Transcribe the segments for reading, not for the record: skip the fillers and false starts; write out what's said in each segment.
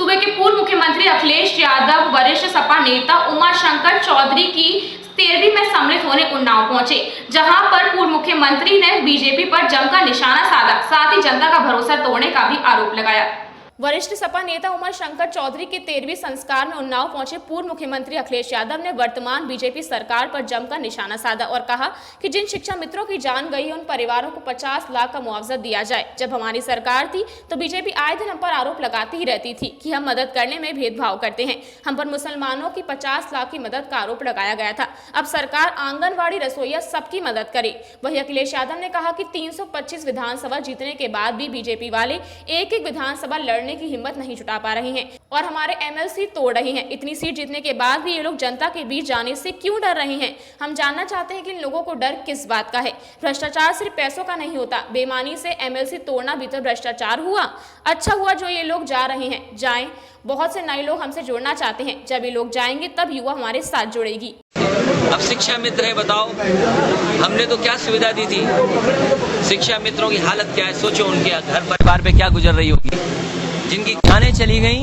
सूबे के पूर्व मुख्यमंत्री अखिलेश यादव वरिष्ठ सपा नेता उमाशंकर चौधरी की 13वीं में सम्मिलित होने उन्नाव पहुंचे, जहां पर पूर्व मुख्यमंत्री ने बीजेपी पर जमकर निशाना साधा, साथ ही जनता का भरोसा तोड़ने का भी आरोप लगाया। वरिष्ठ सपा नेता उमाशंकर चौधरी के 13वीं संस्कार में उन्नाव पहुंचे पूर्व मुख्यमंत्री अखिलेश यादव ने वर्तमान बीजेपी सरकार पर जमकर निशाना साधा और कहा कि जिन शिक्षा मित्रों की जान गई है उन परिवारों को 50 लाख का मुआवजा दिया जाए। जब हमारी सरकार थी तो बीजेपी आए दिन हम पर आरोप लगाती ही रहती थी कि हम मदद करने में भेदभाव करते हैं। हम पर मुसलमानों की 50 लाख की मदद का आरोप लगाया गया था। अब सरकार आंगनबाड़ी रसोइया सबकी मदद करे। वही अखिलेश यादव ने कहा कि 325 विधानसभा जीतने के बाद भी बीजेपी वाले एक विधानसभा लड़ने की हिम्मत नहीं जुटा पा रहे हैं और हमारे एमएलसी तोड़ रहे हैं। इतनी सीट जीतने के बाद भी ये लोग जनता के बीच जाने से क्यों डर रहे हैं? हम जानना चाहते हैं कि इन लोगों को डर किस बात का है। भ्रष्टाचार सिर्फ पैसों का नहीं होता, बेईमानी से एमएलसी तोड़ना भी तो भ्रष्टाचार हुआ। अच्छा हुआ जो ये लोग जा रहे हैं, जाएं। बहुत से नए लोग हमसे जुड़ना चाहते हैं, जब ये लोग जाएंगे तब युवा हमारे साथ जुड़ेगी। अब शिक्षा मित्र है, बताओ हमने तो क्या सुविधा दी थी? शिक्षा मित्रों की हालत क्या है? सोचो उनके घर परिवार पे क्या गुजर रही होगी। जिनकी जानें चली गई,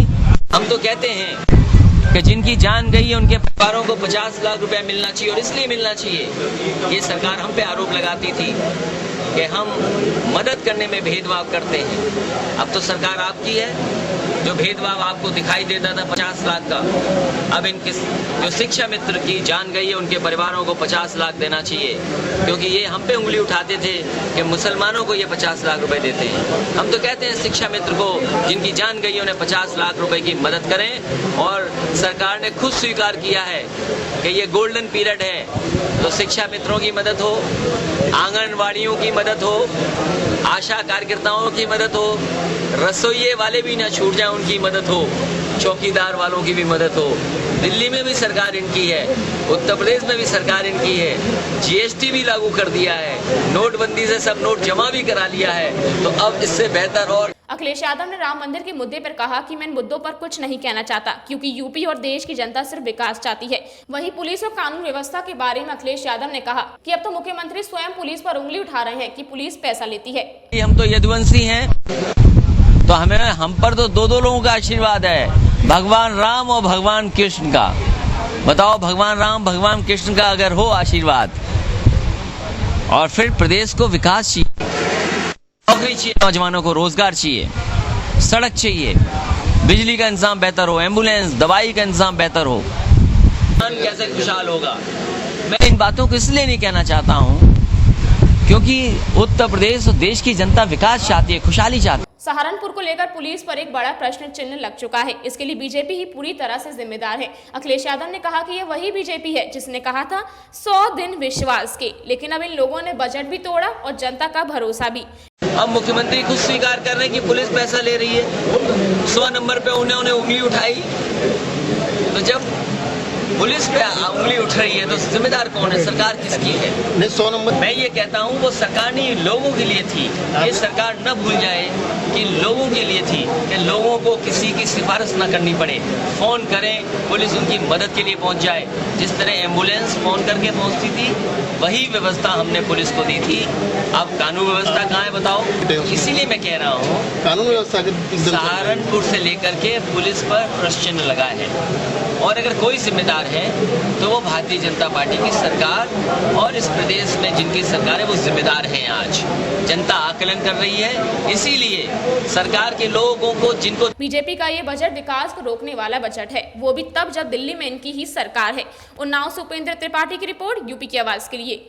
हम तो कहते हैं कि जिनकी जान गई है उनके परिवारों को 50 लाख रुपए मिलना चाहिए और इसलिए मिलना चाहिए। ये सरकार हम पे आरोप लगाती थी कि हम मदद करने में भेदभाव करते हैं। अब तो सरकार आपकी है। जो भेदभाव आपको दिखाई देता था 50 लाख का, अब इनके जो शिक्षा मित्र की जान गई है उनके परिवारों को 50 लाख देना चाहिए, क्योंकि ये हम पे उंगली उठाते थे कि मुसलमानों को ये 50 लाख रुपए देते हैं। हम तो कहते हैं शिक्षा मित्र को जिनकी जान गई है उन्हें 50 लाख रुपए की मदद करें और सरकार ने खुद स्वीकार किया है कि ये गोल्डन पीरियड है, तो शिक्षा मित्रों की मदद हो, आंगनवाड़ियों की मदद हो, आशा कार्यकर्ताओं की मदद हो, रसोइये वाले भी ना छूट जाए उनकी मदद हो, चौकीदार वालों की भी मदद हो। दिल्ली में भी सरकार इनकी है, उत्तर प्रदेश में भी सरकार इनकी है, जीएसटी भी लागू कर दिया है, नोटबंदी से सब नोट जमा भी करा लिया है, तो अब इससे बेहतर और। अखिलेश यादव ने राम मंदिर के मुद्दे पर कहा कि मैं इन मुद्दों पर कुछ नहीं कहना चाहता, क्योंकि यूपी और देश की जनता सिर्फ विकास चाहती है। वहीं पुलिस और कानून व्यवस्था के बारे में अखिलेश यादव ने कहा कि अब तो मुख्यमंत्री स्वयं पुलिस पर उंगली उठा रहे हैं कि पुलिस पैसा लेती है। हम तो यदुवंशी हैं, तो हम पर तो दो लोगों का आशीर्वाद है, भगवान राम और भगवान कृष्ण का। बताओ, भगवान राम भगवान कृष्ण का अगर हो आशीर्वाद, और फिर प्रदेश को विकास चाहिए, नौकरी चाहिए, नौजवानों को रोजगार चाहिए, सड़क चाहिए, बिजली का इंतजाम बेहतर हो, एम्बुलेंस दवाई का इंतजाम बेहतर हो, कैसे खुशहाल होगा। मैं इन बातों को इसलिए नहीं कहना चाहता हूँ क्योंकि उत्तर प्रदेश और देश की जनता विकास चाहती है, खुशहाली चाहती है। सहारनपुर को लेकर पुलिस पर एक बड़ा प्रश्न चिन्ह लग चुका है। इसके लिए बीजेपी ही पूरी तरह से जिम्मेदार है। अखिलेश यादव ने कहा कि यह वही बीजेपी है जिसने कहा था 100 दिन विश्वास के, लेकिन अब इन लोगों ने बजट भी तोड़ा और जनता का भरोसा भी। अब मुख्यमंत्री खुद स्वीकार कर रहे हैं कि पुलिस पैसा ले रही है। 100 नंबर पे उन्हें उंगली उठाई, तो जब पुलिस पे उंगली उठ रही है तो जिम्मेदार कौन है? सरकार किसकी है? नहीं, 100 नंबर मैं ये कहता हूँ वो सरकार नहीं, लोगों के लिए थी। ये सरकार न भूल जाए कि लोगों के लिए थी, कि लोगों को किसी की सिफारिश न करनी पड़े, फोन करें, पुलिस उनकी मदद के लिए पहुंच जाए। जिस तरह एम्बुलेंस फोन करके पहुंचती थी, वही व्यवस्था हमने पुलिस को दी थी। अब कानून व्यवस्था कहाँ है बताओ? इसीलिए मैं कह रहा हूँ कानून व्यवस्था सहारनपुर से लेकर के पुलिस पर प्रश्न चिन्ह लगा है, और अगर कोई जिम्मेदार है तो वो भारतीय जनता पार्टी की सरकार और इस प्रदेश में जिनकी सरकार है वो जिम्मेदार हैं। आज जनता आकलन कर रही है, इसीलिए सरकार के लोगों को जिनको बीजेपी का ये बजट विकास को रोकने वाला बजट है, वो भी तब जब दिल्ली में इनकी ही सरकार है। उन्नाव से उपेंद्र त्रिपाठी की रिपोर्ट, यूपी की आवाज के लिए।